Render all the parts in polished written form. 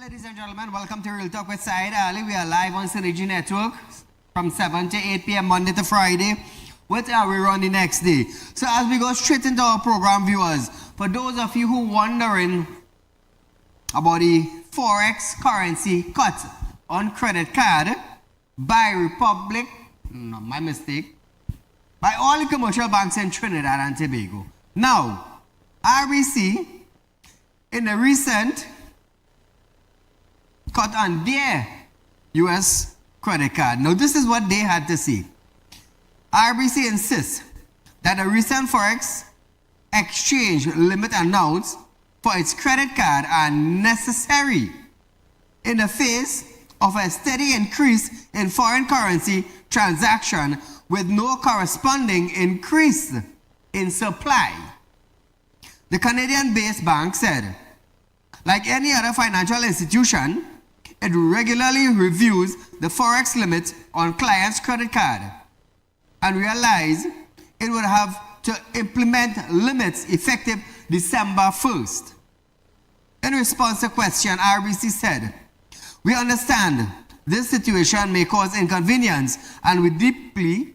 Ladies and gentlemen, welcome to Real Talk with Saieed Ali. We are live on Synergy Network from 7 to 8 p.m. Monday to Friday. What are we run the next day? So as we go straight into our program, viewers, for those of you who wondering about the forex currency cut on credit card by Republic, no, my mistake, by all the commercial banks in Trinidad and Tobago. Now, RBC, in the recent cut on their U.S. credit card. Now, this is what they had to say. RBC insists that the recent forex exchange limit announced for its credit card are necessary in the face of a steady increase in foreign currency transaction with no corresponding increase in supply. The Canadian-based bank said, like any other financial institution, it regularly reviews the forex limit on clients' credit card and realized it would have to implement limits effective December 1st. In response to a question, RBC said, "We understand this situation may cause inconvenience, and we deeply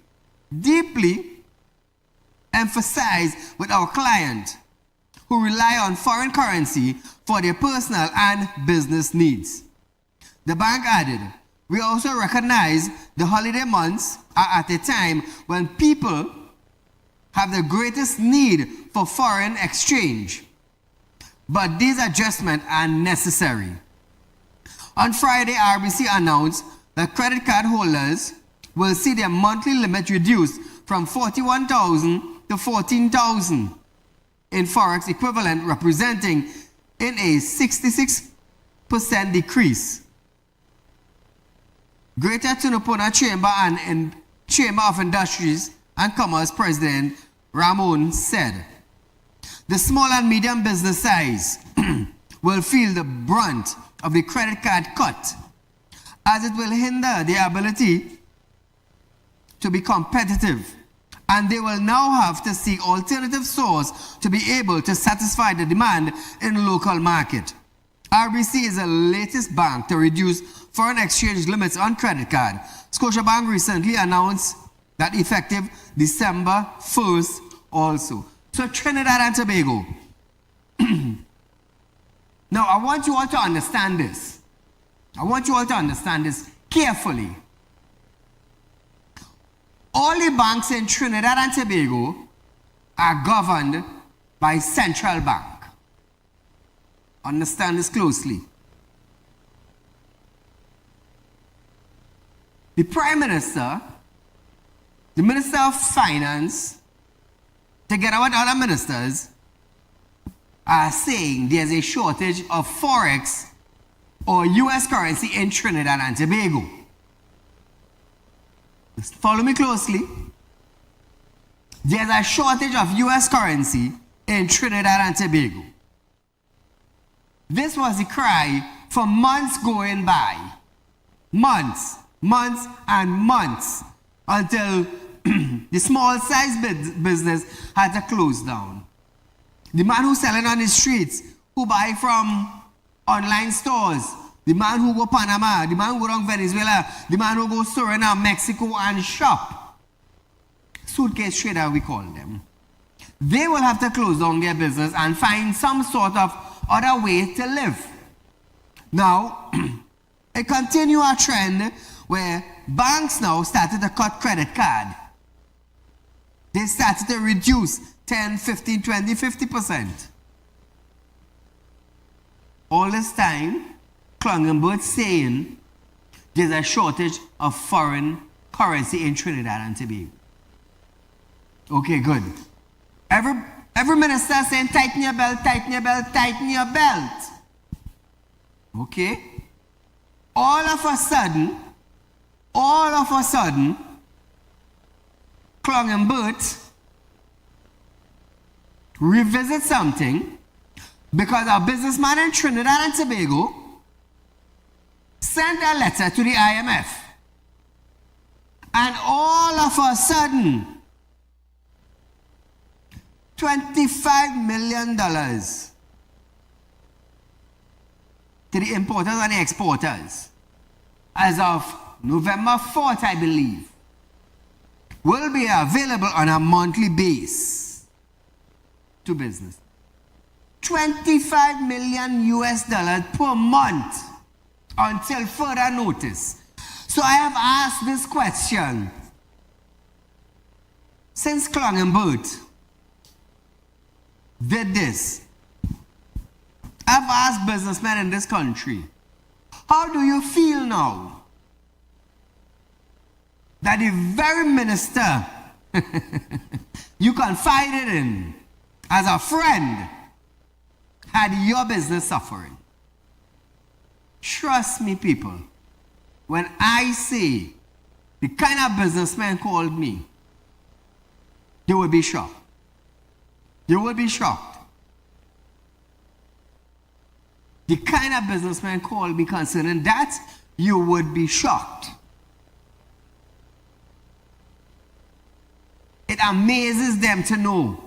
emphasize with our client who rely on foreign currency for their personal and business needs." The bank added, "We also recognize the holiday months are at a time when people have the greatest need for foreign exchange, but these adjustments are necessary." On Friday, RBC announced that credit card holders will see their monthly limit reduced from $41,000 to $14,000 in forex equivalent, representing in a 66% decrease. Greater Tunapuna Chamber of Industries and Commerce President Ramon said, "The small and medium business size will feel the brunt of the credit card cut, as it will hinder their ability to be competitive, and they will now have to seek alternative source to be able to satisfy the demand in the local market." RBC is the latest bank to reduce foreign exchange limits on credit card. Scotiabank recently announced that effective December 1st also. So Trinidad and Tobago. Now, I want you all to understand this. I want you all to understand this carefully. All the banks in Trinidad and Tobago are governed by central bank. Understand this closely. The Prime Minister, the Minister of Finance, together with other ministers, are saying there's a shortage of forex or U.S. currency in Trinidad and Tobago. Just follow me closely. There's a shortage of U.S. currency in Trinidad and Tobago. This was the cry for months going by. Months and months, until the small size business had to close down. The man who's selling on the streets, who buy from online stores, the man who go Panama, the man who go down Venezuela, the man who go Suriname, Mexico and shop, suitcase trader we call them, they will have to close down their business and find some sort of other way to live. Now, it continue a trend where banks now started to cut credit card. They started to reduce 10, 15, 20, 50%. All this time, Klungenberg saying there's a shortage of foreign currency in Trinidad and Tobago. Okay, good. Every minister saying tighten your belt, tighten your belt, tighten your belt. Okay? All of a sudden, Klungenberg revisit something because a businessman in Trinidad and Tobago sent a letter to the IMF. And all of a sudden, $25 million to the importers and the exporters, as of November 4th, I believe, will be available on a monthly base to business. 25 million US dollars per month until further notice. So I have asked this question. Since Klangenbert did this, I've asked businessmen in this country, how do you feel now that the very minister you confided in as a friend had your business suffering? Trust me, people, when I say the kind of businessman called me, you will be shocked. You will be shocked. The kind of businessman called me concerning that, you would be shocked. It amazes them to know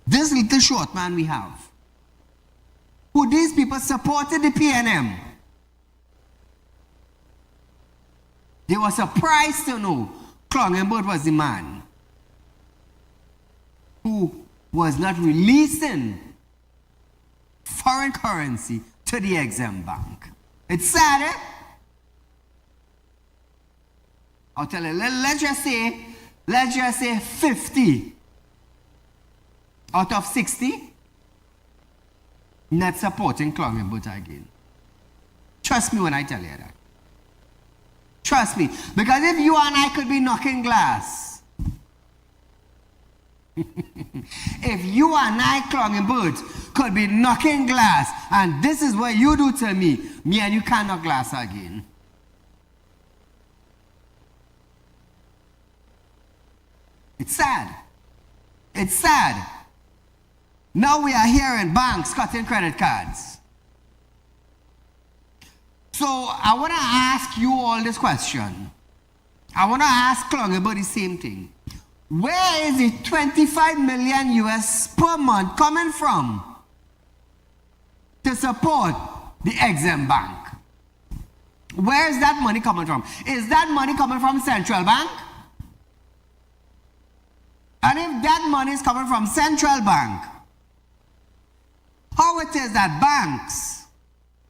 this little short man we have, who these people supported the PNM. They were surprised to know Klangenbert was the man who was not releasing foreign currency to the Exim Bank. It's sad, eh? I'll tell you, let's just say 50 out of 60 not supporting Klangenbert again. Trust me when I tell you that. Trust me. Because if you and I could be knocking glass, if you and I, Klangenbert, could be knocking glass, and this is what you do to me and you can't knock glass again. It's sad. It's sad. Now we are hearing banks cutting credit cards. So I want to ask you all this question. I want to ask Klangenbert the same thing. Where is the 25 million US per month coming from to support the Exim Bank? Where is that money coming from? Is that money coming from Central Bank? And if that money is coming from Central Bank, how it is that banks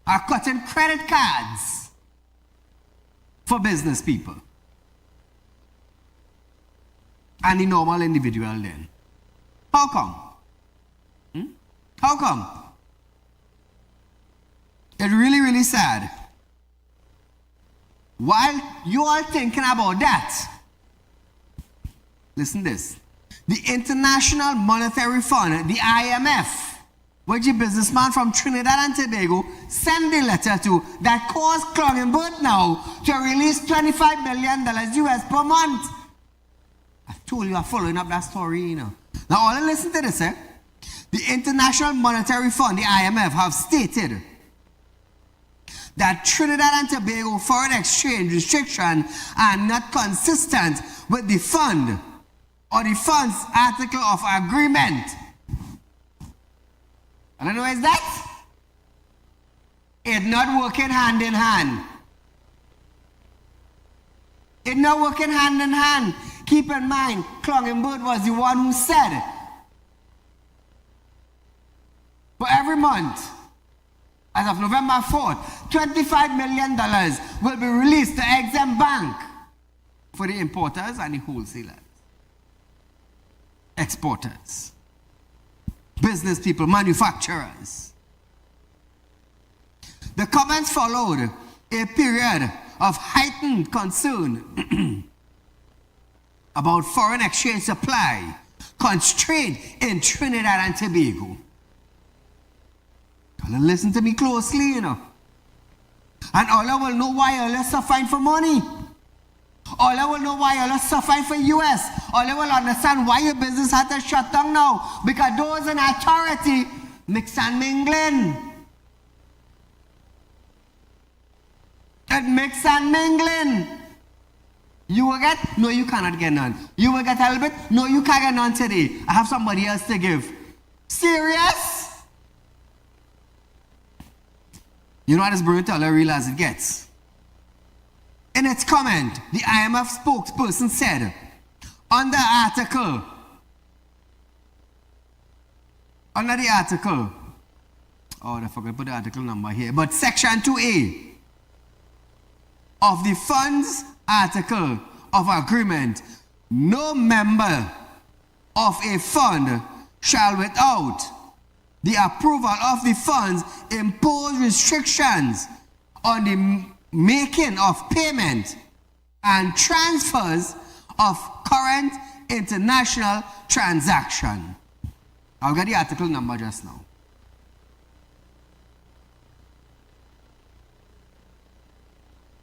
are cutting credit cards for business people and the normal individual then? How come? How come? It's really, really sad. While you are thinking about that, listen this. The International Monetary Fund, the IMF, which a businessman from Trinidad and Tobago sent a letter to, that caused Klangenbert now to release $25 million US per month. I told you I'm following up that story, you know. Now, all listen to this, eh? The International Monetary Fund, the IMF, have stated that Trinidad and Tobago foreign exchange restrictions are not consistent with the fund or the fund's article of agreement. I don't know what is that? It's not working hand in hand. It's not working hand in hand. Keep in mind, Klangenbert was the one who said, for every month, as of November 4th, $25 million will be released to Exim Bank for the importers and the wholesalers, exporters, business people, manufacturers. The comments followed a period of heightened concern about foreign exchange supply constraint in Trinidad and Tobago. Listen to me closely, you know. And all I will know why all are suffering for money. All I will know why all are suffering for US. All I will understand why your business had to shut down now. Because those in authority mix and mingling. It mix and mingling. You will get, no, you cannot get none. You will get a little bit, no, you can't get none today. I have somebody else to give. Serious? You know what is brutal or real as it gets? In its comment, the IMF spokesperson said, under the article, oh, I forgot to put the article number here, but section 2A of the funds article of agreement, no member of a fund shall without the approval of the funds impose restrictions on the making of payment and transfers of current international transaction. I'll get the article number just now.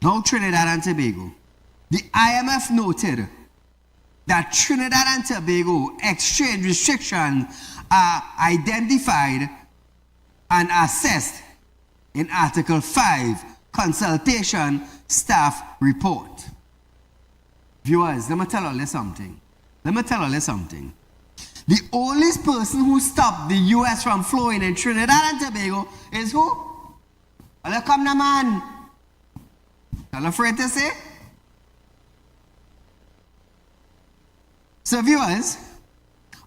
Now Trinidad and Tobago. The IMF noted that Trinidad and Tobago exchange restrictions are identified and assessed in Article 5 Consultation Staff Report. Viewers, let me tell you something. The only person who stopped the US from flowing in Trinidad and Tobago is who? Hello, come now, man. Not afraid to say? So viewers,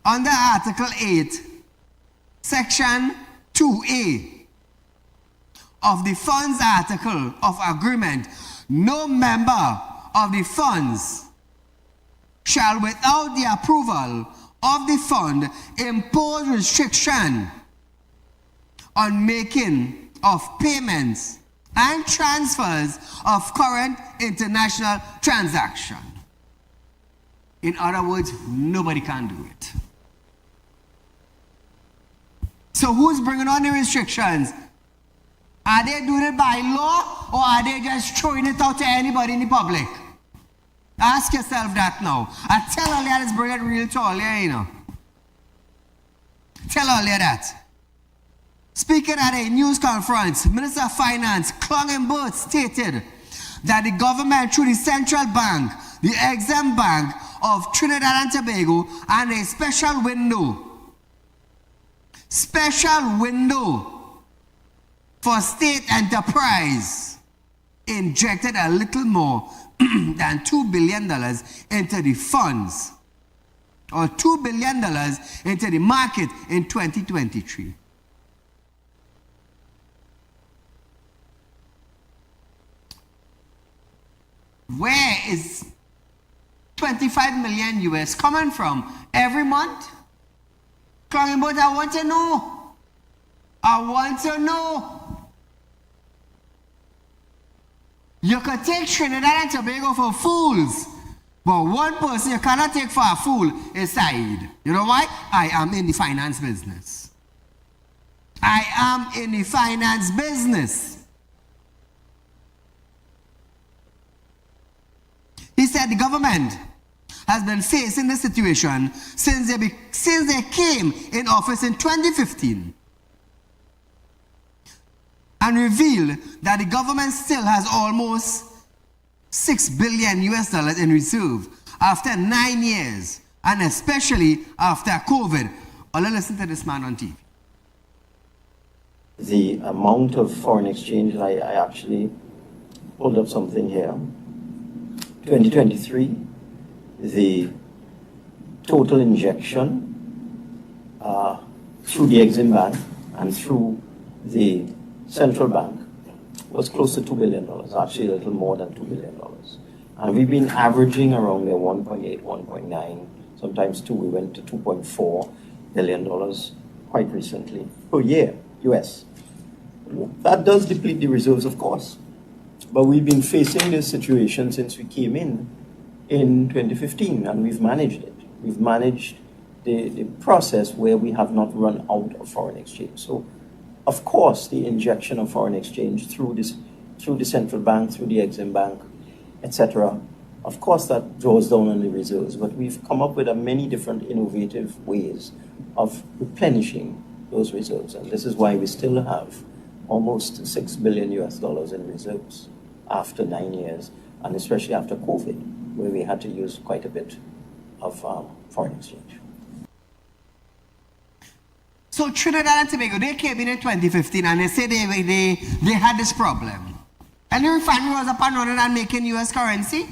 under Article 8, Section 2A of the funds article of agreement, no member of the funds shall without the approval of the fund impose restriction on making of payments and transfers of current international transaction. In other words, nobody can do it. So who's bringing on the restrictions? Are they doing it by law or are they just throwing it out to anybody in the public? Ask yourself that now. I tell all that it's bringing it real tall, yeah, you know. Tell all that. Speaking at a news conference, Minister of Finance Clongenberg stated that the government through the Central Bank, the Exim Bank of Trinidad and Tobago, and a special window for state enterprise injected a little more than $2 billion into the funds, or $2 billion into the market in 2023. Where is 25 million US coming from every month? Clongenberg, I want to know. You could take Trinidad and Tobago for fools, but one person you cannot take for a fool is Saieed. You know why? I am in the finance business. He said the government has been facing this situation since they came in office in 2015, and revealed that the government still has almost $6 billion in reserve after 9 years, and especially after COVID. Let's listen to this man on TV. The amount of foreign exchange, I actually pulled up something here. 2023, the total injection through the Exim Bank and through the Central Bank was close to $2 billion, actually a little more than $2 billion. And we've been averaging around there 1.8, 1.9, sometimes 2. We went to $2.4 billion quite recently per year, US. That does deplete the reserves, of course. But we've been facing this situation since we came in 2015, and we've managed it. We've managed the process where we have not run out of foreign exchange. So, of course, the injection of foreign exchange through the central bank, through the Exim Bank, etc., of course that draws down on the reserves. But we've come up with many different innovative ways of replenishing those reserves. And this is why we still have almost $6 billion in reserves after 9 years, and especially after COVID, where we had to use quite a bit of foreign exchange. So Trinidad and Tobago, they came in 2015 and they said they had this problem. And the refinery was up and running and making US currency.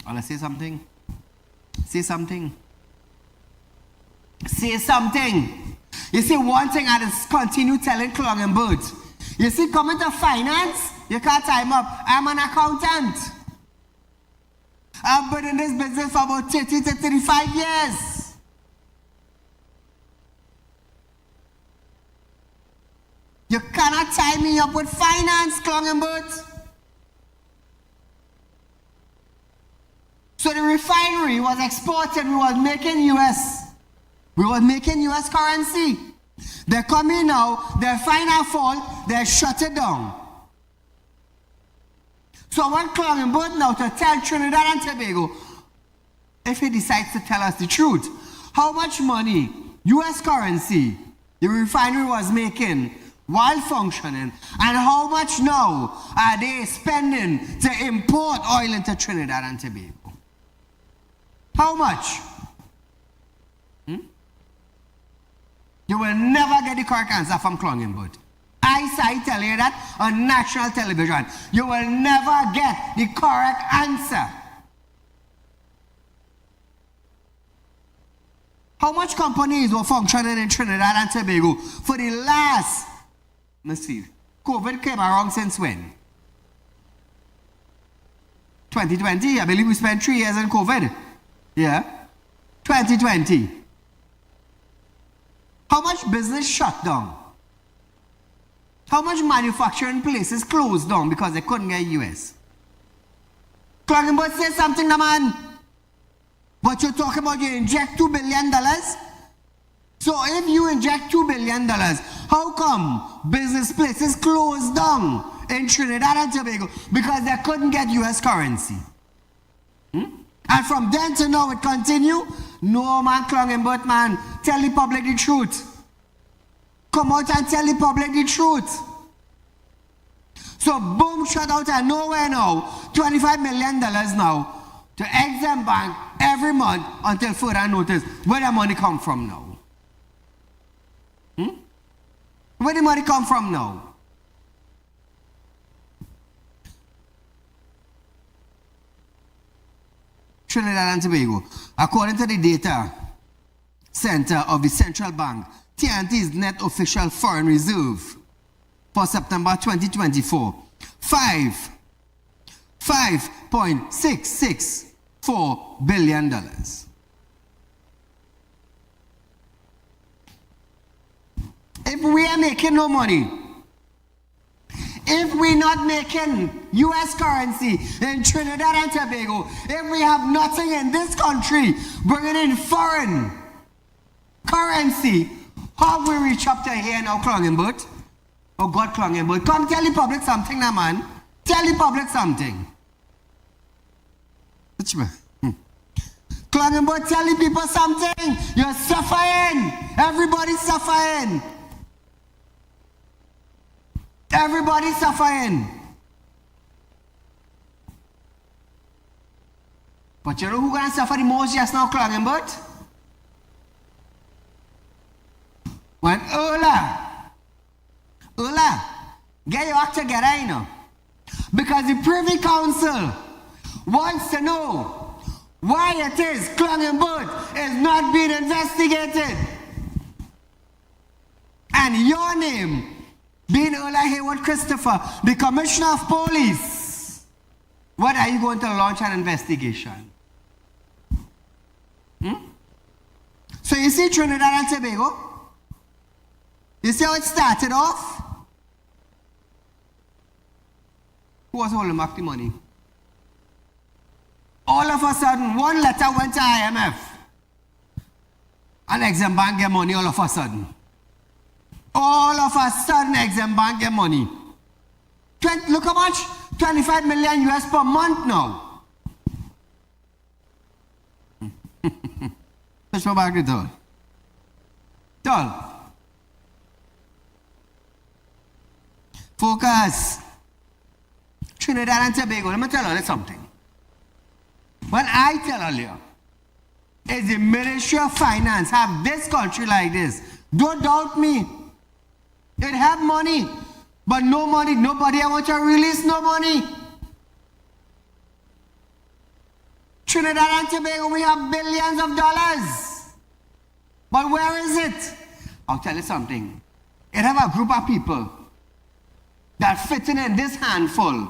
Oh, let's say something. Say something. Say something. You see, one thing I just continue telling Clung and Birds. You see, coming to finance, you can't time up. I'm an accountant. I've been in this business for about 30 to 35 years. You cannot tie me up with finance, Clung and Birds. So the refinery was exported, we was making US. We were making US currency. They come in now, they find a fault, they shut it down. So I want Clung and Bird now to tell Trinidad and Tobago, if he decides to tell us the truth, how much money, US currency, the refinery was making while functioning, and how much now are they spending to import oil into Trinidad and Tobago? How much? You will never get the correct answer from Clung and Bird. I tell you that on national television. You will never get the correct answer. How much companies were functioning in Trinidad and Tobago for the last, let's see, COVID came around since when? 2020, I believe we spent 3 years in COVID. Yeah, 2020. How much business shut down? How much manufacturing places closed down because they couldn't get US? Clung and Bird say something, man. But you're talking about you inject $2 billion? So if you inject $2 billion, how come business places closed down in Trinidad and Tobago? Because they couldn't get US currency. And from then to now it continue. No man, Clung and Bird, man, tell the public the truth. Come out and tell the public the truth. So boom, shut out of nowhere now. $25 million now to Exim Bank every month until further notice. Where the money come from now? Where the money come from now? Trinidad and Tobago, according to the data center of the central bank, TNT's net official foreign reserve for September 2024, $5.664 billion. If we are making no money, if we're not making US currency in Trinidad and Tobago, if we have nothing in this country bringing in foreign currency, how we reach up to here now, Clung and Bird? Oh God, Clung and Bird, come tell the public something now, man. Tell the public something. Clung and Bird, tell the people something. You're suffering. Everybody's suffering. Everybody's suffering. But you know who's going to suffer the most just now, Clung and Bird? When Ola, get your act together, you know. Because the Privy Council wants to know why it is Clung and Bird is not being investigated. And your name being Ola Hayward Christopher, the Commissioner of Police, what are you going to launch an investigation? So you see Trinidad and Tobago? You see how it started off? Who was holding back the money? All of a sudden, one letter went to IMF. And Exim Bank get money all of a sudden. All of a sudden, Exim Bank get money. Look how much? 25 million US per month now. Let's go back to Dol. Focus. Trinidad and Tobago, let me tell you something. When I tell you is the Ministry of Finance have this country like this. Don't doubt me. It have money, but no money. Nobody want to release no money. Trinidad and Tobago, we have billions of dollars. But where is it? I'll tell you something. It have a group of people that fitting in this handful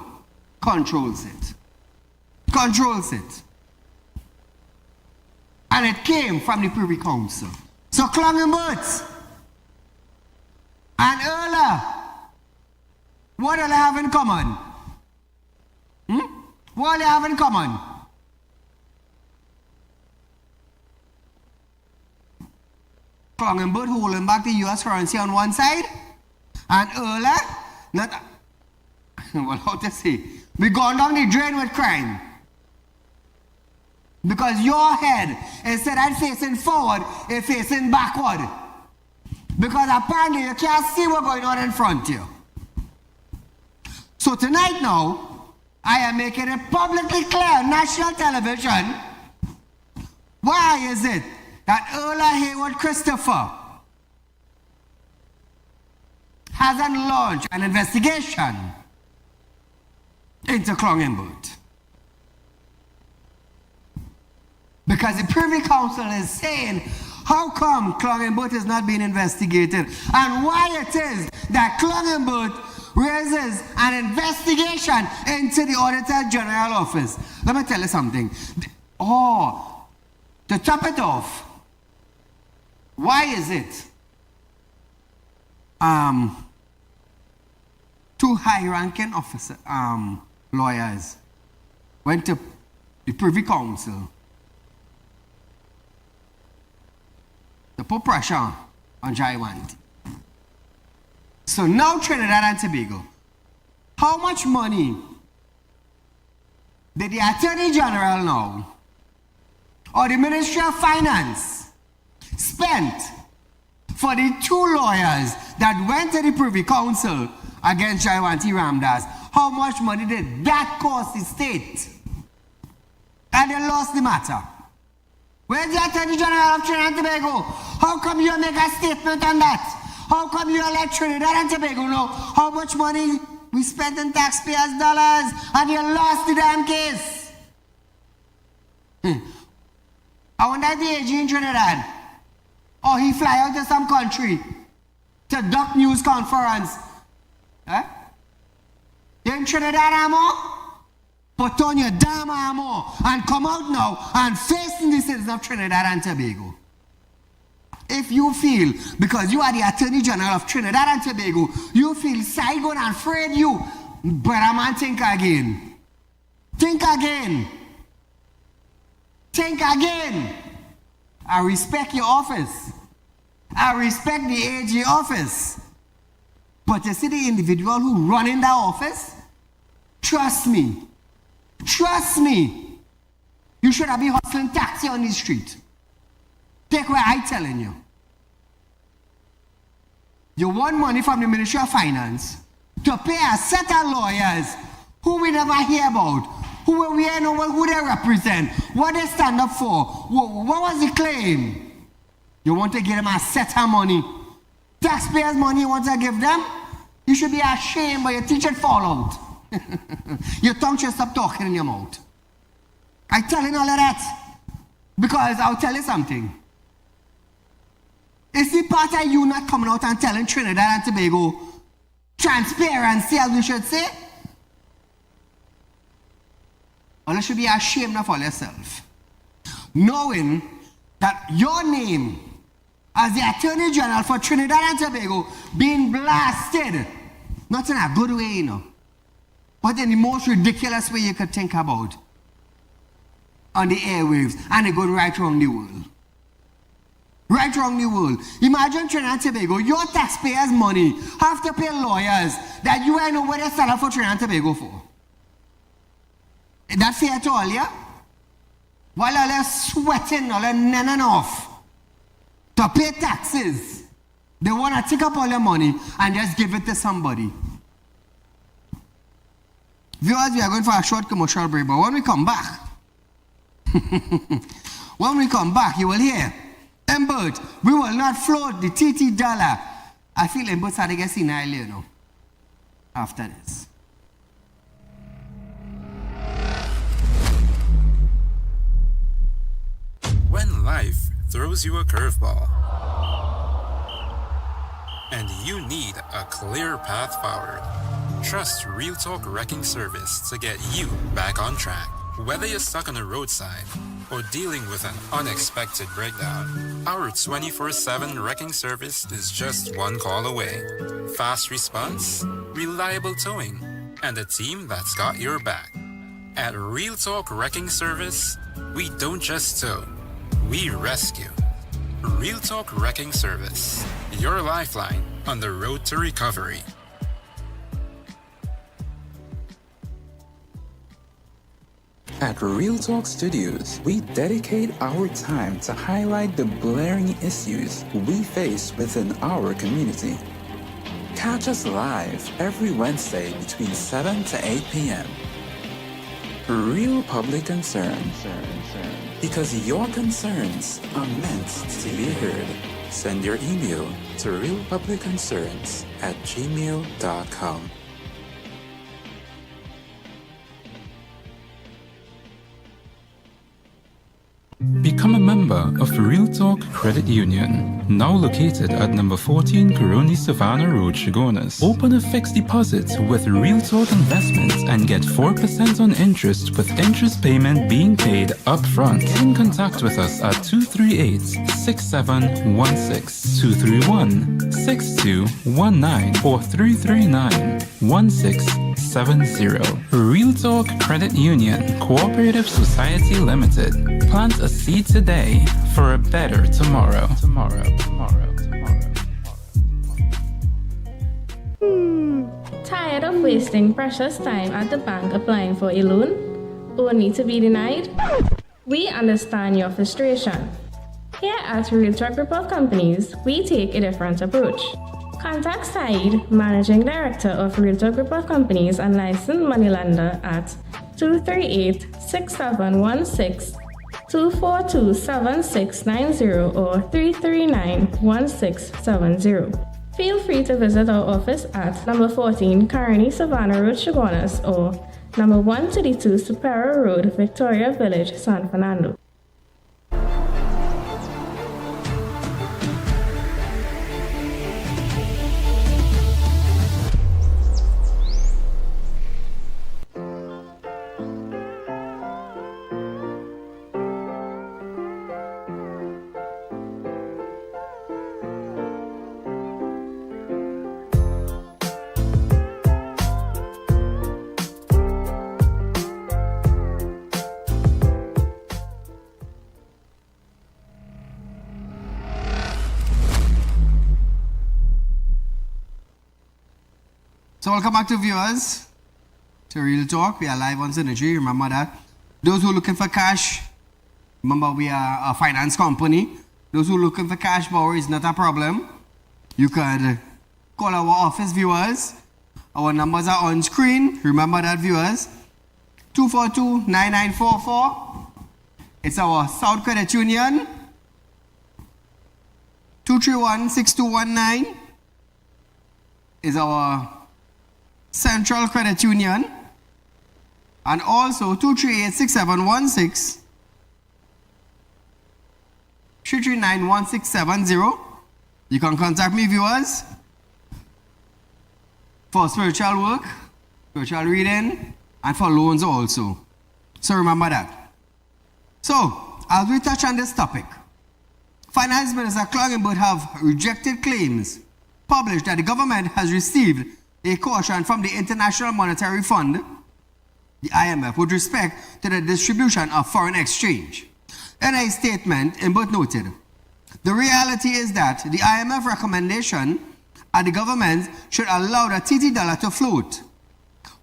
controls it. Controls it. And it came from the Privy Council. So Clongenbert and Erla, what do they have in common? What do they have in common? Clongenbert holding back the US currency on one side, and Erla, not, well, how to say, we gone down the drain with crime. Because your head, instead of facing forward, is facing backward. Because apparently you can't see what's going on in front of you. So tonight now, I am making it publicly clear on national television. Why is it that Erla Hayward Christopher hasn't launched an investigation into Clongenbert? Because the Privy Council is saying, how come Clongenbert is not being investigated? And why it is that Clongenbert raises an investigation into the Auditor General office. Let me tell you something. To top it off, why is it two high-ranking officer lawyers went to the Privy Council to put pressure on Jaiwanti? So now Trinidad and Tobago, how much money did the Attorney General now, or the Ministry of Finance, spent for the two lawyers that went to the Privy Council against Jaiwanti Ramdas? How much money did that cost the state? And they lost the matter. Where's the Attorney General of Trinidad and Tobago? How come you make a statement on that? How come you let Trinidad and Tobago know how much money we spent in taxpayers' dollars and you lost the damn case? I wonder if the AG in Trinidad, or he fly out to some country to duck news conference. You in Trinidad, Amo? Put on your damn armor and come out now and face the citizens of Trinidad and Tobago. If you feel, because you are the Attorney General of Trinidad and Tobago, you feel Saigon and afraid you, brother man, think again. Think again. Think again. I respect your office. I respect the AG office. But you see the individual who run in that office? Trust me. Trust me. You should have been hustling taxi on the street. Take what I'm telling you. You want money from the Ministry of Finance to pay a set of lawyers who we never hear about, who we don't know who they represent, what they stand up for, what was the claim? You want to give them a set of money. Taxpayers' money you want to give them? You should be ashamed, but your teacher fall out. Your tongue should stop talking in your mouth. I'm telling all of that because I'll tell you something. Is the part of you not coming out and telling Trinidad and Tobago transparency, as we should say? Or you should be ashamed of all yourself. Knowing that your name as the Attorney General for Trinidad and Tobago being blasted, not in a good way, you know, but in the most ridiculous way you could think about on the airwaves, and it going right around the world. Right around the world. Imagine Trinidad and Tobago, your taxpayers' money have to pay lawyers that you ain't know what they sell for Trinidad and Tobago for. Is that fair to all, yeah? While all they're sweating, all they're nenning off to pay taxes, they want to take up all your money and just give it to somebody. Viewers, we are going for a short commercial break, but when we come back, When we come back, you will hear, Embert, we will not float the TT dollar. I feel Embert started to get senile, you know, after this. When life throws you a curveball and you need a clear path forward, trust Real Talk Wrecking Service to get you back on track. Whether you're stuck on the roadside or dealing with an unexpected breakdown, our 24/7 wrecking service is just one call away. Fast response, reliable towing, and a team that's got your back. At Real Talk Wrecking Service, we don't just tow, we rescue. Real Talk Wrecking Service, your lifeline on the road to recovery. At Real Talk Studios, we dedicate our time to highlight the glaring issues we face within our community. Catch us live every Wednesday between 7 to 8 p.m. Real Public Concern. Because your concerns are meant to be heard. Send your email to realpublicconcerns@gmail.com. Become a member of Real Talk Credit Union, now located at number 14 Coroni Savannah Road, Chagonas. Open a fixed deposit with Real Talk Investments and get 4% on interest with interest payment being paid up front. Get in contact with us at 238-6716, 231-6219 or 339-1670. Real Talk Credit Union Cooperative Society Limited. Plant a seed today for a better tomorrow. Tired of wasting precious time at the bank applying for a loan, only to be denied? We understand your frustration. Here at Realtor Group of Companies, we take a different approach. Contact Saieed, Managing Director of Realtor Group of Companies and licensed moneylender at 238-6716, 242-7690 or 339-1670. Feel free to visit our office at number 14 Coroni Savannah Road, Chagonas or number 132 Superior Road, Victoria Village, San Fernando. So welcome back to viewers to Real Talk. We are live on Synergy. Remember that. Those who are looking for cash, remember we are a finance company. Those who are looking for cash borrow is not a problem. You can call our office, viewers. Our numbers are on screen. Remember that, viewers. 242-9944. It's our South Credit Union. 231-6219 is our Central Credit Union, and also 238-6716, 339-1670. You can contact me, viewers, for spiritual work, spiritual reading, and for loans also. So remember that. So, as we touch on this topic, Finance Minister Clongenberg have rejected claims published that the government has received a caution from the International Monetary Fund, the IMF, with respect to the distribution of foreign exchange. In a statement, Imbert noted, the reality is that the IMF recommendation at the government should allow the TT dollar to float,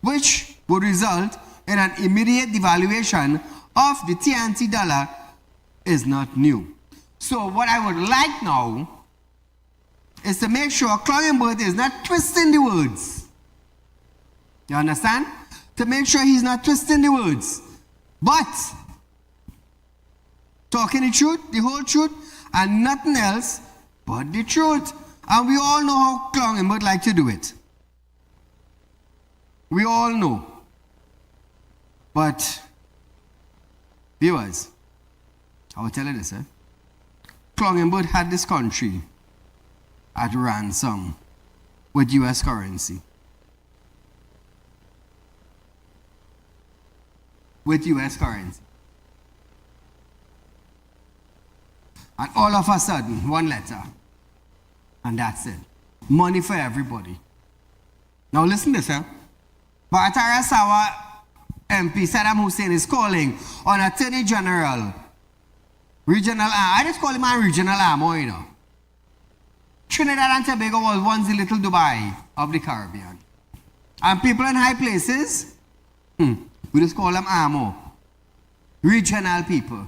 which would result in an immediate devaluation of the TNT dollar, is not new. So what I would like now is to make sure Clongenberg is not twisting the words. You understand? To make sure he's not twisting the words. But talking the truth, the whole truth, and nothing else but the truth. And we all know how Clong would like to do it. We all know. But, viewers, I will tell you this, Clongenberg had this country at ransom with US currency. With US currency. And all of a sudden, one letter. And that's it. Money for everybody. Now listen to this, Batara Sawa MP Saddam Hussein is calling on Attorney General, Regional Arm. I just call him a Regional Arm, you know. Trinidad and Tobago was once the little Dubai of the Caribbean. And people in high places, we just call them AMO. Regional people.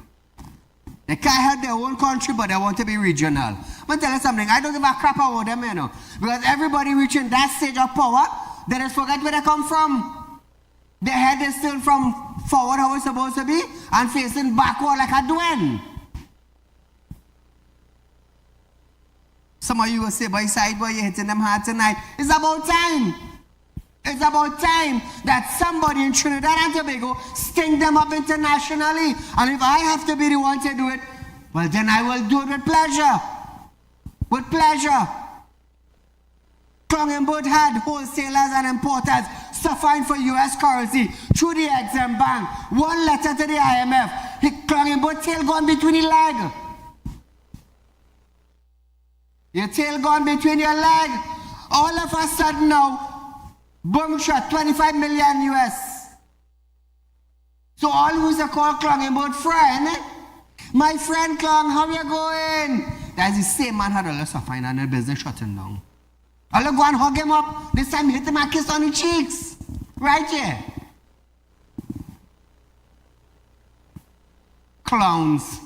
They can't help their own country, but they want to be regional. I'm going to tell you something. I don't give a crap about them, you know. Because everybody reaching that stage of power, they just forget where they come from. Their head is still from forward how it's supposed to be and facing backward like a dwen. Some of you will say, by side, boy, you're hitting them hard tonight. It's about time. It's about time that somebody in Trinidad and Tobago sting them up internationally. And if I have to be the one to do it, well, then I will do it with pleasure. With pleasure. Clongenberg had wholesalers and importers suffering for US currency through the Exim Bank. One letter to the IMF. Clongenberg tail gone between the leg. Your tail gone between your leg. All of a sudden now, boom shot, 25 million US. So all who's a call Clongenberg friend, my friend Clong, how you going? That's the same man had a lot of fine and the business shutting down. I'll go and hug him up. This time hit him a kiss on the cheeks. Right here. Clowns.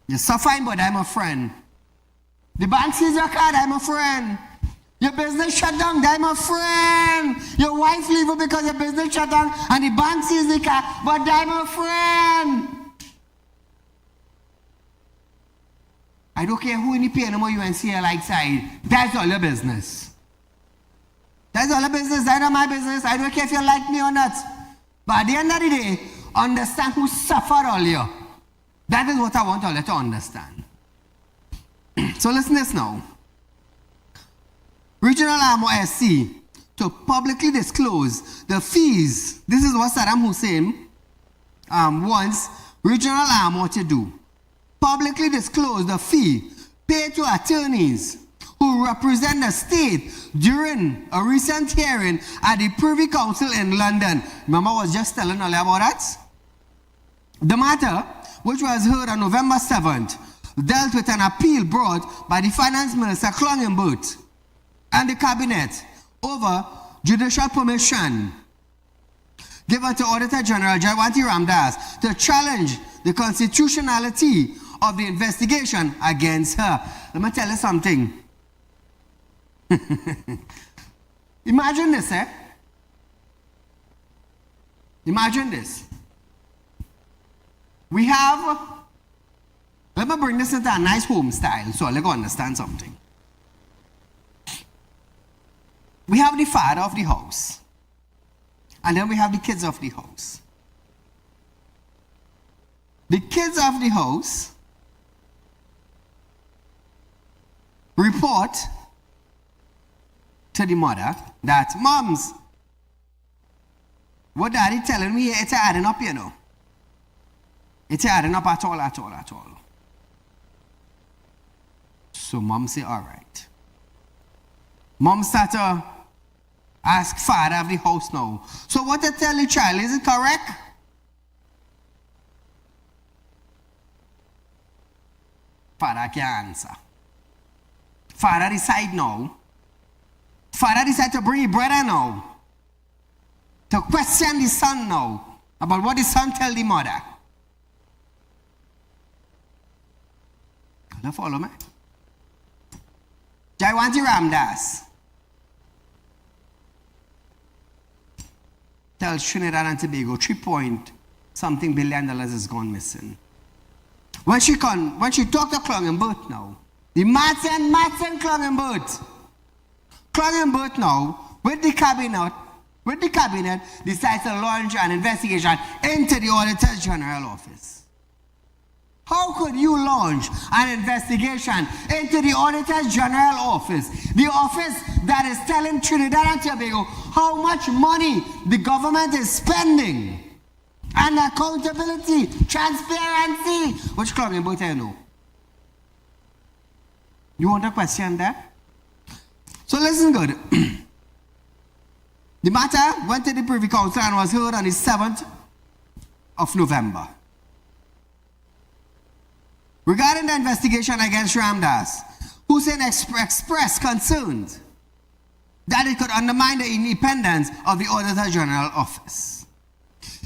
You're suffering, but I'm a friend. The bank sees your card, I'm a friend. Your business shut down, I'm a friend. Your wife leave you because your business shut down and the bank sees the card, but I'm a friend. I don't care who in the pay no more UNCL like side. That's all your business. That's all your business. That's not my business. I don't care if you like me or not. But at the end of the day, understand who suffered all you. That is what I want all you to understand. So listen to this now. Regional Armo SC to publicly disclose the fees. This is what Saddam Hussein wants Regional Armo to do. Publicly disclose the fee paid to attorneys who represent the state during a recent hearing at the Privy Council in London. Remember I was just telling you about that? The matter, which was heard on November 7th, dealt with an appeal brought by the Finance Minister Clongenberg and the Cabinet over judicial permission given to Auditor General Jaiwanti Ramdas to challenge the constitutionality of the investigation against her. Let me tell you something. Imagine this, Imagine this. We have, let me bring this into a nice home style so I'll understand something. We have the father of the house. And then we have the kids of the house. The kids of the house report to the mother that, Moms, what daddy telling me, it's adding up, you know. It's adding up at all. So mom say, all right. Mom start to ask father of the house now. So what I tell the child, is it correct? Father can't answer. Father decide now. Father decide to bring his brother now. To question the son now. About what the son tell the mother. Can you follow me? Jaiwanti Ramdas tells Trinidad and Tobago 3 point something billion dollars is gone missing. when she talked to Klangenbert now, the Martin Klangenbert now, with the cabinet, decides to launch an investigation into the Auditor General office. How could you launch an investigation into the Auditor General office? The office that is telling Trinidad and Tobago how much money the government is spending. And accountability, transparency, which Klangenbert I know. You want to question that? So listen good. The matter went to the Privy Council and was heard on the 7th of November. Regarding the investigation against Ramdas, Hussein expressed concerns that it could undermine the independence of the Auditor General office.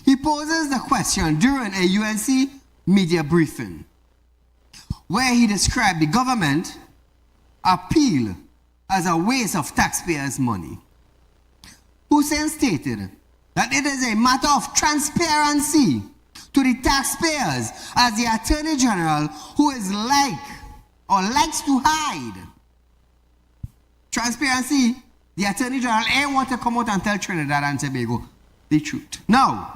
He poses the question during a UNC media briefing, where he described the government appeal as a waste of taxpayers' money. Hussein stated that it is a matter of transparency to the taxpayers as the Attorney General who is likes to hide. Transparency, the Attorney General ain't want to come out and tell Trinidad and Tobago the truth. Now,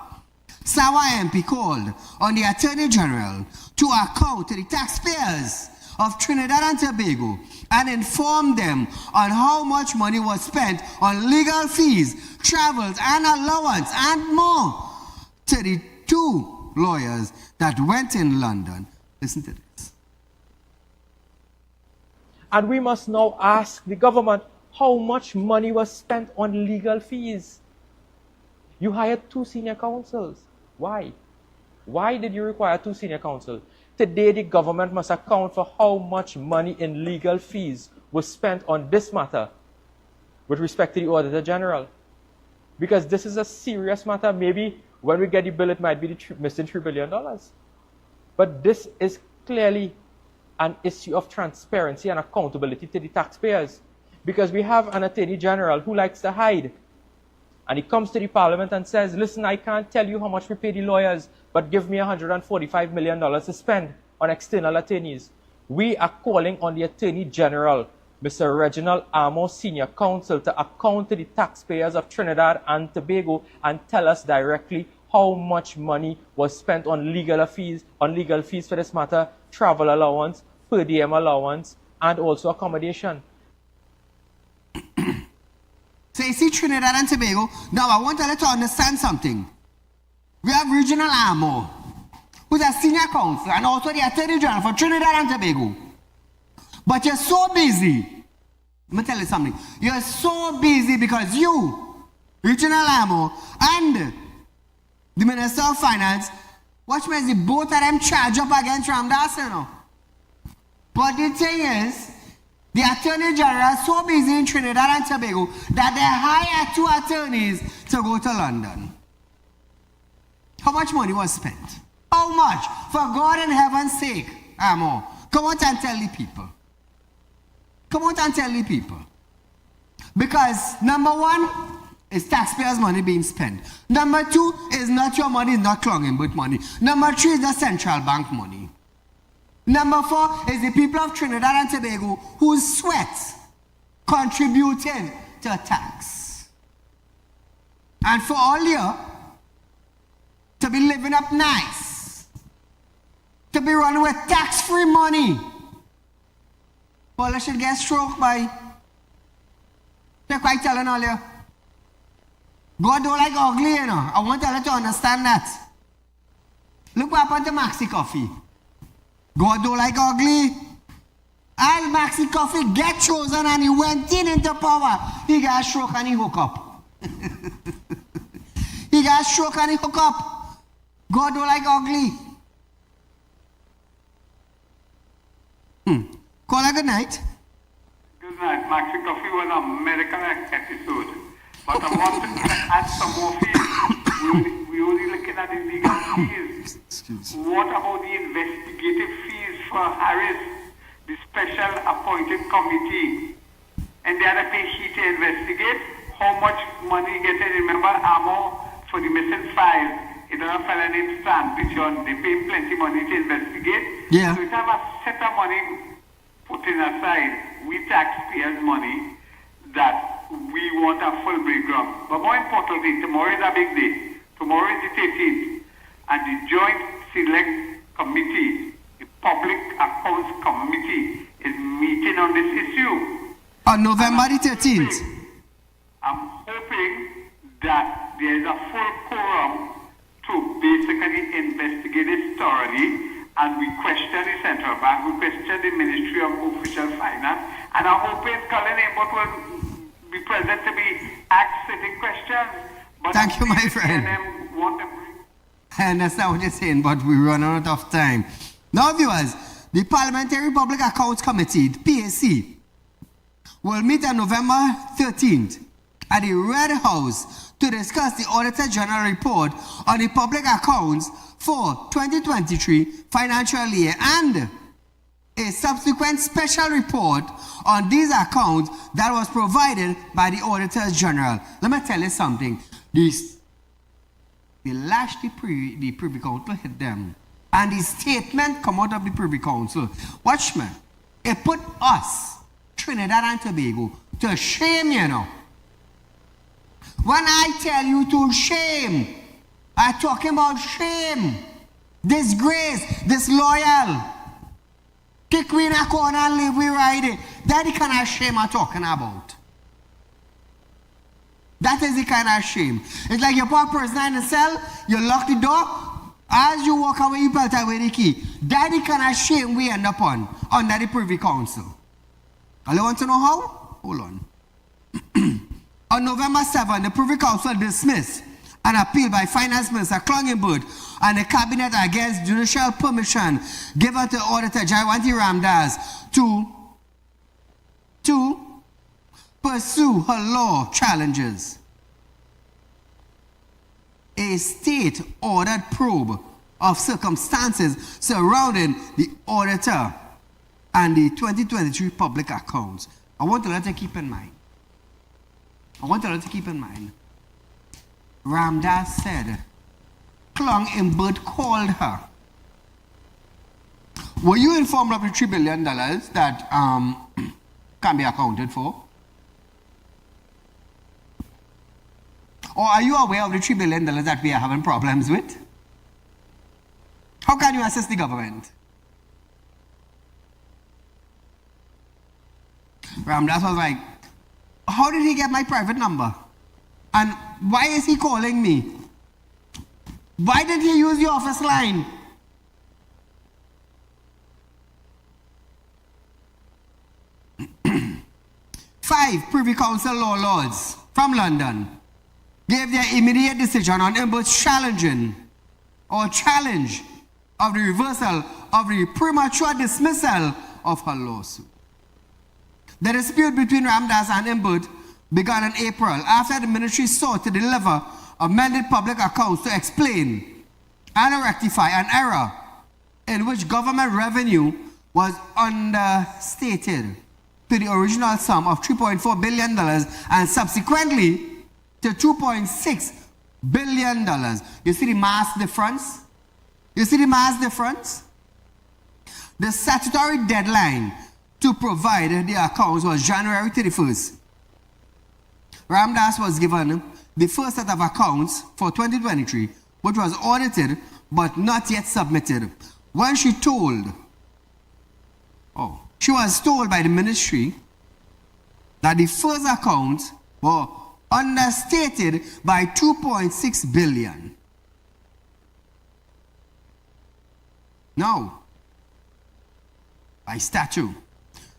Sawa MP called on the Attorney General to account to the taxpayers of Trinidad and Tobago and inform them on how much money was spent on legal fees, travels, and allowance, and more to the 2 lawyers that went in London. Listen to this. And we must now ask the government how much money was spent on legal fees. You hired 2 senior counsels. Why? Why did you require 2 senior counsels? Today, the government must account for how much money in legal fees was spent on this matter with respect to the Auditor General. Because this is a serious matter. Maybe when we get the bill, it might be missing $3 billion. But this is clearly an issue of transparency and accountability to the taxpayers. Because we have an Attorney General who likes to hide. And he comes to the Parliament and says, listen, I can't tell you how much we pay the lawyers, but give me $145 million to spend on external attorneys. We are calling on the Attorney General, Mr. Reginald Amo, Senior Counsel, to account to the taxpayers of Trinidad and Tobago and tell us directly how much money was spent on legal fees for this matter, travel allowance, per diem allowance, and also accommodation. So you see Trinidad and Tobago. Now I want to let you understand something. We have Regional Amo, who's a senior counsel and also the Attorney General for Trinidad and Tobago. But you're so busy. Let me tell you something. You're so busy because you, Regional Amo, and the Minister of Finance, watch me as the both of them charge up against Ramdas, you know. But the thing is, the Attorney General is so busy in Trinidad and Tobago that they hire 2 attorneys to go to London. How much money was spent? How much? For God in heaven's sake, Amo, come out and tell the people. Come out and tell the people. Because number 1 is taxpayers' money being spent. Number 2 is not your money, it's not Klangenbert money. Number 3 is the central bank money. Number 4 is the people of Trinidad and Tobago whose sweat contributed to tax. And for all you to be living up nice, to be running with tax-free money, well, I should get stroked by, they're quite telling all you. God don't like ugly, you know. I want to let you understand that. Look what happened to Maxi Coffee. God don't like ugly. Al Maxi Coffee get chosen and he went into power. He got a stroke and he hook up. He got a stroke and he hook up. God don't like ugly. Call a good night. Good night. Maxi Coffee was a medical episode. But I want to add some more fees. We're only looking at the legal fees. What about the investigative fees for Harris, the special appointed committee? And they had to pay he to investigate how much money getting. Remember, Amo for the missing file It was a fellow named Stan Pichon. They pay plenty money to investigate. Yeah. So it have a set of money putting aside, we taxpayers' money, that we want a full breakdown. But more importantly, tomorrow is a big day. Tomorrow is the 13th. And the Joint Select Committee, the Public Accounts Committee, is meeting on this issue. On November the 13th. I'm hoping that there is a full quorum to basically investigate this thoroughly, and we question the central bank, we question the Ministry of Official Finance, and I'm hoping Colin Abbott will be present to be asked certain questions. But thank you, my friend. I understand what you're saying, but we run out of time. Now, viewers, the Parliamentary Public Accounts Committee, the PAC, will meet on November 13th at the Red House to discuss the Auditor General report on the public accounts for 2023 financial year and a subsequent special report on these accounts that was provided by the Auditor General. Let me tell you something. They lashed the Privy Council, hit them. And the statement come out of the Privy Council. Watch me. It put us, Trinidad and Tobago, to shame, you know. When I tell you to shame, I'm talking about shame, disgrace, disloyal. Kick we in a corner and live we ride it. That's the kind of shame I'm talking about. That is the kind of shame. It's like you put a person in the cell, you lock the door, as you walk away, you belt away the key. That's the kind of shame we end up on, under the Privy Council. And you want to know how? Hold on. On November 7, the Privy Council dismissed an appeal by Finance Minister Clungenberg and the Cabinet against judicial permission given to Auditor General Ramdas to pursue her law challenges. A state-ordered probe of circumstances surrounding the auditor and the 2023 public accounts. I want to let you keep in mind. Ramdas said, Clungenberg called her. Were you informed of the $3 billion that can be accounted for? Or are you aware of the $3 billion that we are having problems with? How can you assist the government? Ramdas was like, how did he get my private number? And why is he calling me? Why did he use the office line? Five Privy Council law lords from London gave their immediate decision on Ember's challenge of the reversal of the premature dismissal of her lawsuit. The dispute between Ramdas and Imbert began in April after the ministry sought to deliver amended public accounts to explain and rectify an error in which government revenue was understated to the original sum of $3.4 billion and subsequently to $2.6 billion. You see the mass difference? The statutory deadline to provide the accounts was January 31st. Ramdas was given the first set of accounts for 2023, which was audited but not yet submitted. When she was told by the ministry that the first accounts were understated by $2.6 billion. Now, by statute,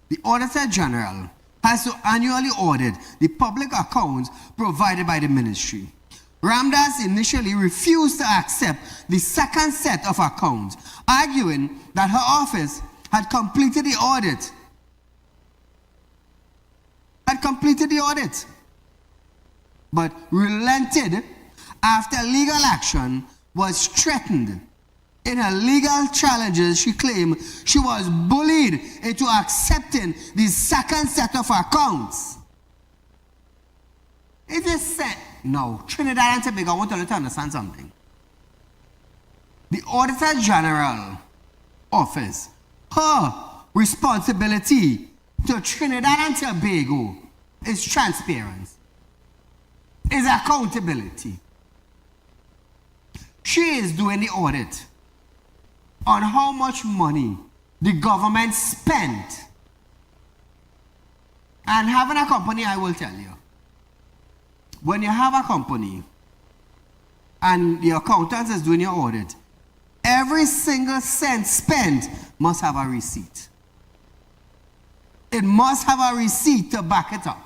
the Auditor General has to annually audit the public accounts provided by the ministry. Ramdas initially refused to accept the second set of accounts, arguing that her office had completed the audit. But relented after legal action was threatened. In her legal challenges, she claimed she was bullied into accepting the second set of accounts. It is said, no, Trinidad and Tobago, I want you to understand something. the Auditor General office, her responsibility to Trinidad and Tobago is transparency, is accountability. She is doing the audit on how much money the government spent. And having a company, I will tell you, when you have a company and the accountant is doing your audit, every single cent spent must have a receipt. It must have a receipt to back it up.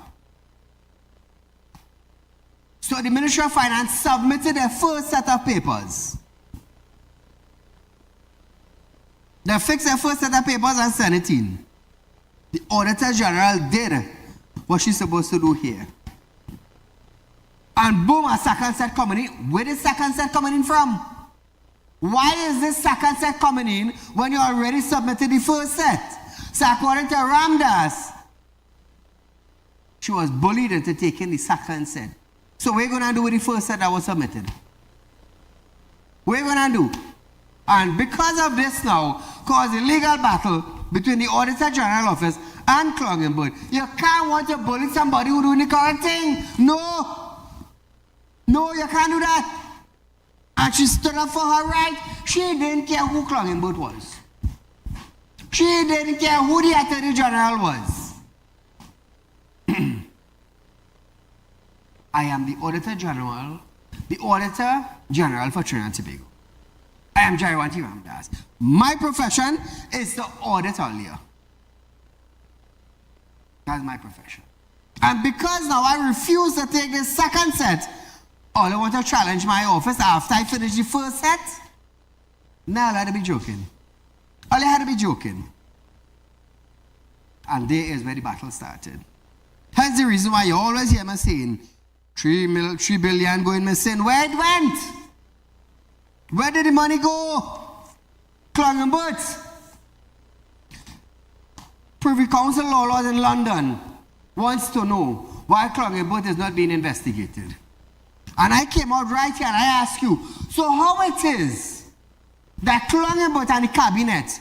So the Ministry of Finance submitted their first set of papers. They fixed their first set of papers and sent it in. The Auditor General did what she's supposed to do here. And boom, a second set coming in. Where is second set coming in from? Why is this second set coming in when you already submitted the first set? So according to Ramdas, she was bullied into taking the second set. So what are you going to do with the first set that was submitted? What are you going to do? And because of this now, caused a legal battle between the Auditor General office and Clongenberg. You can't want to bully somebody who's doing the correct thing. No. No, you can't do that. And she stood up for her right. She didn't care who Clongenberg was. She didn't care who the Attorney General was. I am the Auditor General for Trinidad and Tobago. I am Jaiwanti Ramdas. My profession is to audit all year. That's my profession. And because now I refuse to take the second set, all I want to challenge my office after I finish the first set? Now I had to be joking. All I had to be joking. And there is where the battle started. That's the reason why you always hear me saying, 3 billion going missing. Where it went? Where did the money go? Clongenberg. Privy Council lawyers in London wants to know why Clongenberg is not being investigated. And I came out right here and I ask you, so how it is that Clongenberg and the cabinet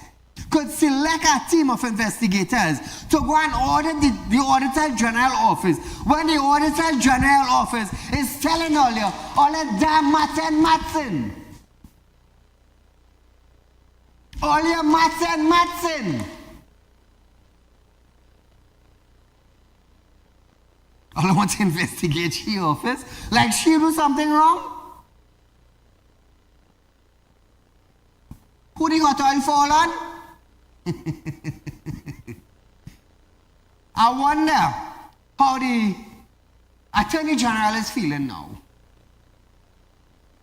could select a team of investigators to go and audit the Auditor General office when the Auditor General office is telling all the damn Matson. All your Matson. All I want to investigate her office like she do something wrong. Who the hot oil fall on? I wonder how the Attorney General is feeling now.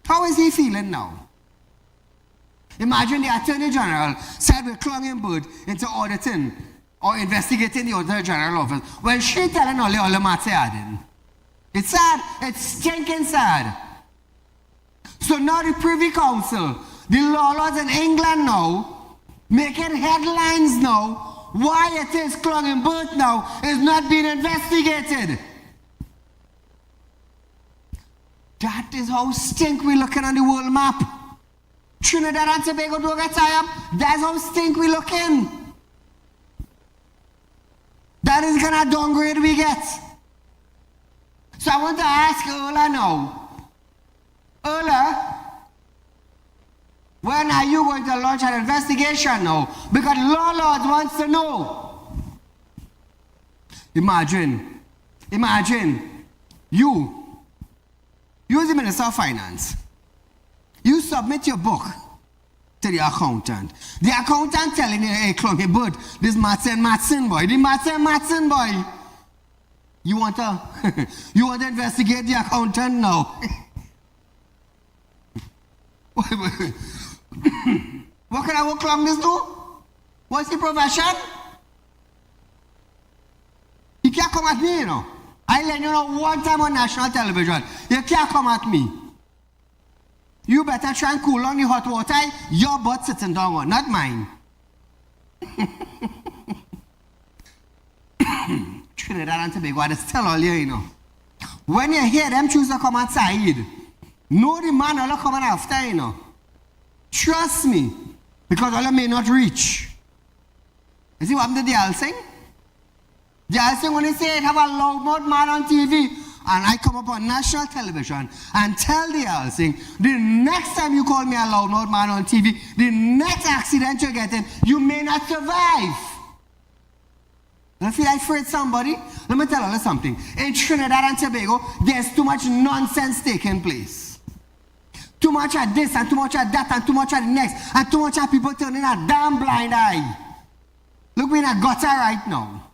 How is he feeling now? Imagine the Attorney General said we're Clongenberg into auditing or investigating the Auditor General office when she telling all the matter adding. It's sad. It's stinking sad. So now the Privy Council, the lawyers in England now, making headlines now, why it is Clongenberg now is not being investigated. That is how stink we looking on the world map. Trinidad and Tobago don't get tired. That's how stink we looking. That is the kind of downgrade we get. So I want to ask Ola now. Ola, when are you going to launch an investigation now? Because Law Lord wants to know. Imagine, you as the Minister of Finance, you submit your book to the accountant. The accountant telling you, hey, Clongenberg, this Matson boy, the Matson boy. You want to investigate the accountant now? What can I work along this do? What's the profession? You can't come at me, you know. I let you know one time on national television. You can't come at me. You better try and cool on the hot water your butt sitting down on, not mine. Trinidad and Tobago, I just tell all you know. When you hear them choose to come at Saieed, know the man all coming after, you know. Trust me, because all may not reach. You see what happened to the Alsing? The Alsing, when they say it, have a loudmouth man on TV, and I come up on national television and tell the Alsing, the next time you call me a loudmouth man on TV, the next accident you get in, you may not survive. And if you like afraid somebody, let me tell you something. In Trinidad and Tobago, there's too much nonsense taking place. Too much of this and too much of that and too much of the next and too much of people turning a damn blind eye. Look, we're in a gutter right now.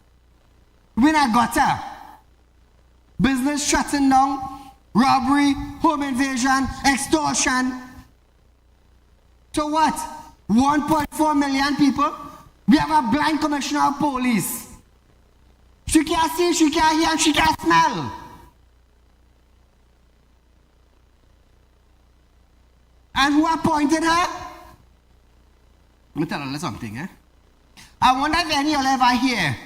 We're in a gutter. Business shutting down, robbery, home invasion, extortion. So what? 1.4 million people? We have a blind commissioner of police. She can't see, she can't hear, and she can't smell. And who appointed her? Let me tell you something, eh? I wonder if any of you ever hear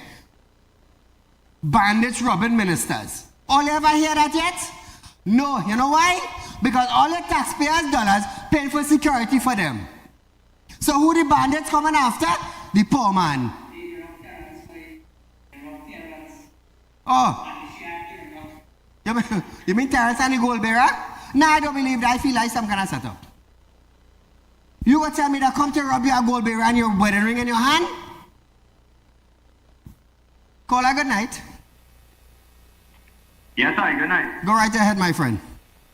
bandits robbing ministers. All you ever hear that yet? No. You know why? Because all the taxpayers' dollars paying for security for them. So who the bandits coming after? The poor man. Oh. You mean Terrence and the gold bearer? No, I don't believe that. I feel like some kind of setup. You gonna tell me that come to rob you a gold bearer and your wedding ring in your hand? Call her good night. Yes, sir, good night. Go right ahead, my friend.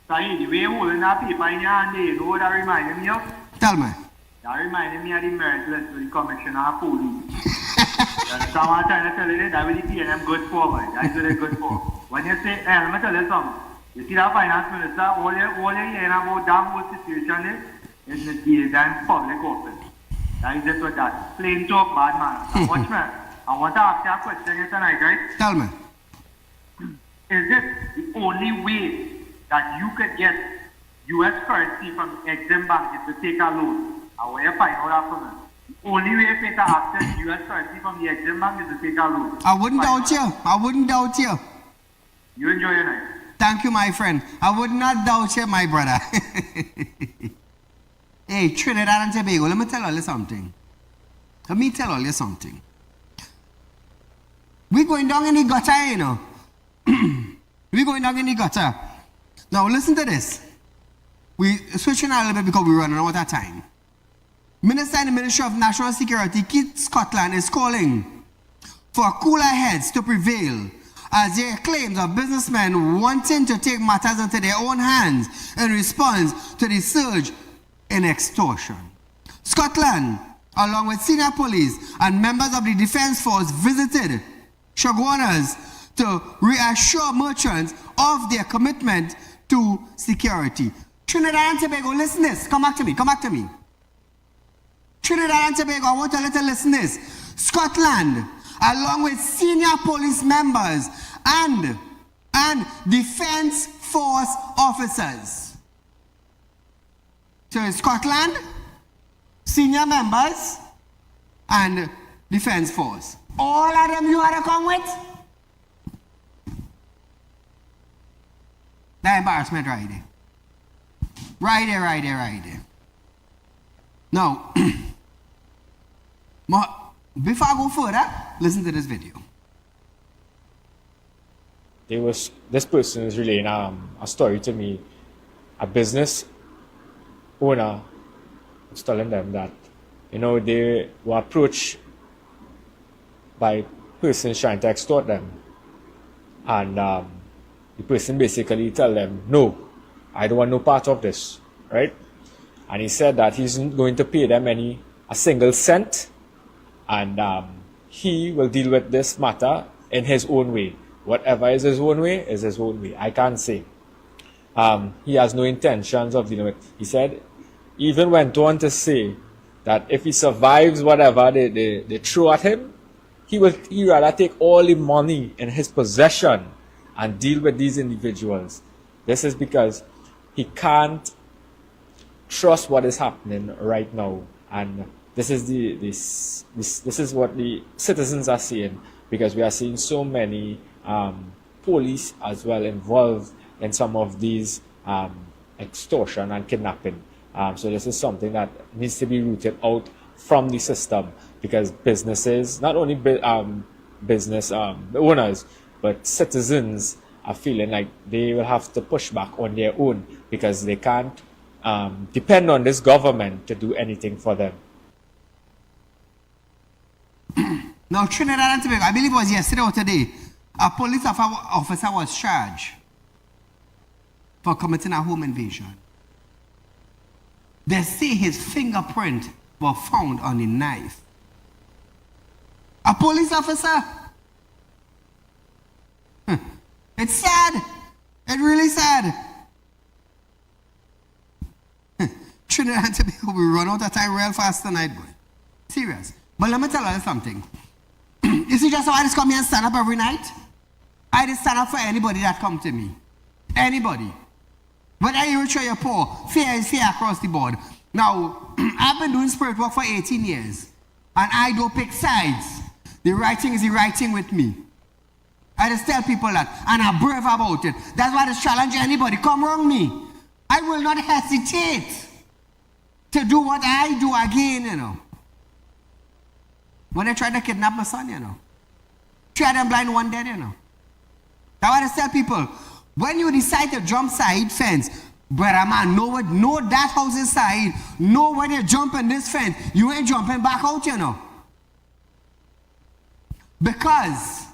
Saeed, the way you holding that paper in your hand, you know what that reminded me of? Tell me. That reminded me of the merit list with the commissioner of police. Someone trying to tell you that with the PNM good for, man. That's what they're good for. When you say, hey, let me tell you something. You see that finance minister, all you hearing about that whole situation is the daytime public office. That is just what that. Plain talk, bad man. Now watch me. I want to ask you a question here tonight, right? Tell me. Is it the only way that you could get U.S. currency from Exim Bank is to take a loan? I want you to find out that for me. The only way for you to access U.S. currency from the Exim Bank is to take a loan. I wouldn't doubt you. I wouldn't doubt you. You enjoy your night. Thank you, my friend. I would not doubt you, my brother. Hey, Trinidad and Tobago, let me tell you something. Let me tell you something. We're going down in the gutter, you know. We're going down in the gutter. Now listen to this. We're switching a little bit because we're running out of time. Minister in the Ministry of National Security, Keith Scotland, is calling for cooler heads to prevail as there are claims of businessmen wanting to take matters into their own hands in response to the surge in extortion. Scotland, along with senior police and members of the Defence Force, visited Shogunas to reassure merchants of their commitment to security. Trinidad and Tobago, listen this. Come back to me. Come back to me. Trinidad and Tobago, I want you to listen this. Scotland, along with senior police members and Defence Force officers. So in Scotland, senior members and Defence Force. All of them you had to come with? That embarrassment right there. Right there, right there, right there. Now, before I go further, listen to this video. This person is relaying a story to me. A business owner was telling them that, you know, they were approached by persons trying to extort them. And the person basically tell them, no, I don't want no part of this, right? And he said that he isn't going to pay them a single cent, and he will deal with this matter in his own way. Whatever is his own way is his own way. I can't say. He has no intentions of dealing with it. He said, even went on to say that if he survives whatever they throw at him, he rather take all the money in his possession and deal with these individuals. This is because he can't trust what is happening right now, and this is what the citizens are saying, because we are seeing so many police as well involved in some of these extortion and kidnapping. So this is something that needs to be rooted out from the system, because businesses, not only business owners, but citizens are feeling like they will have to push back on their own because they can't depend on this government to do anything for them. Now, Trinidad and Tobago, I believe it was yesterday or today, a police officer was charged for committing a home invasion. They say his fingerprint were found on the knife. A police officer? It's sad. It's really sad. Trinidad and Tobago, we run out of time real fast tonight, boy. Serious. But let me tell you something. You see just how I just come here and stand up every night? I just stand up for anybody that come to me. Anybody. Whether you're rich or you're poor, fair is fair across the board. Now, I've been doing spirit work for 18 years. And I don't pick sides. The right thing is the right thing with me. I just tell people that. And I'm brave about it. That's why I just challenge anybody. Come wrong me. I will not hesitate to do what I do again, you know. When they tried to kidnap my son, you know. Try them blind, one dead, you know. That's why I just tell people, when you decide to jump side fence, brother man, know that house inside, know when you jump in this fence, you ain't jumping back out, you know. Because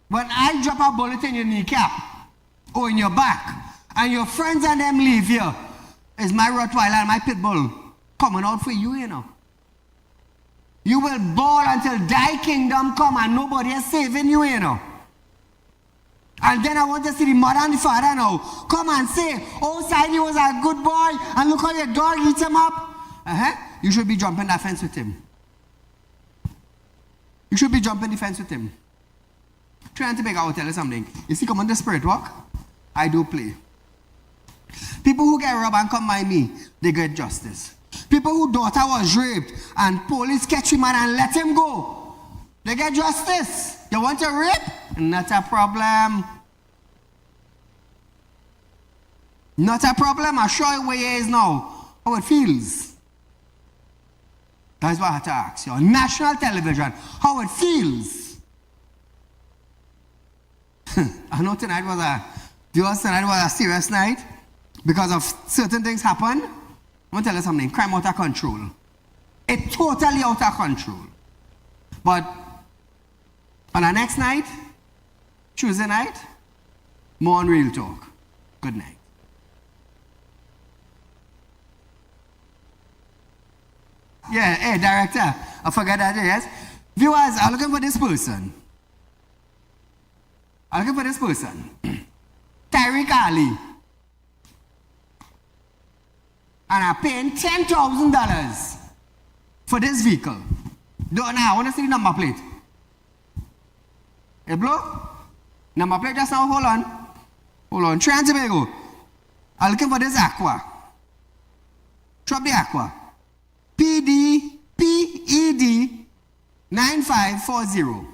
when I drop a bullet in your kneecap or in your back, and your friends and them leave you, it's my Rottweiler and my Pitbull coming out for you, you know. You will bawl until thy kingdom come and nobody is saving you, you know. And then I want to see the mother and the father now come and say, oh, Saieed was a good boy, and look how your dog eats him up. You should be jumping that fence with him. You should be jumping the fence with him. Trying to make out, tell you something. You see, come on the spirit walk, I do play. People who get robbed and come by me, they get justice. People whose daughter was raped and police catch him and let him go, they get justice. You want to rape? Not a problem. Not a problem. I'll show you where he is now. How it feels. That's what I have to ask you. On national television, how it feels. I know tonight was a serious night because of certain things happened. I'm going to tell you something. Crime out of control. It's totally out of control. But on our next night, Tuesday night, more on Real Talk. Good night. Yeah, hey, director. I forgot that, yes. Viewers are looking for this person. I'm looking for this person. Saieed Ali. And I'm paying $10,000 for this vehicle. Now, I want to see the number plate. Hey, blow? Number plate just now, hold on. Hold on. Try and Tobago. I'm looking for this Aqua. Drop the Aqua. PED 9540.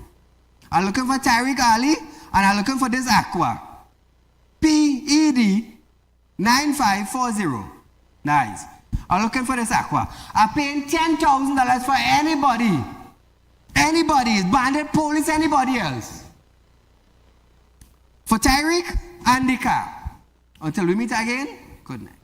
I'm looking for Saieed Ali and I'm looking for this Aqua. PED 9540. Nice. I'm looking for this Aqua. I'm paying $10,000 for anybody. Anybody, bandit, police, anybody else. For Tyreek and the car. Until we meet again, good night.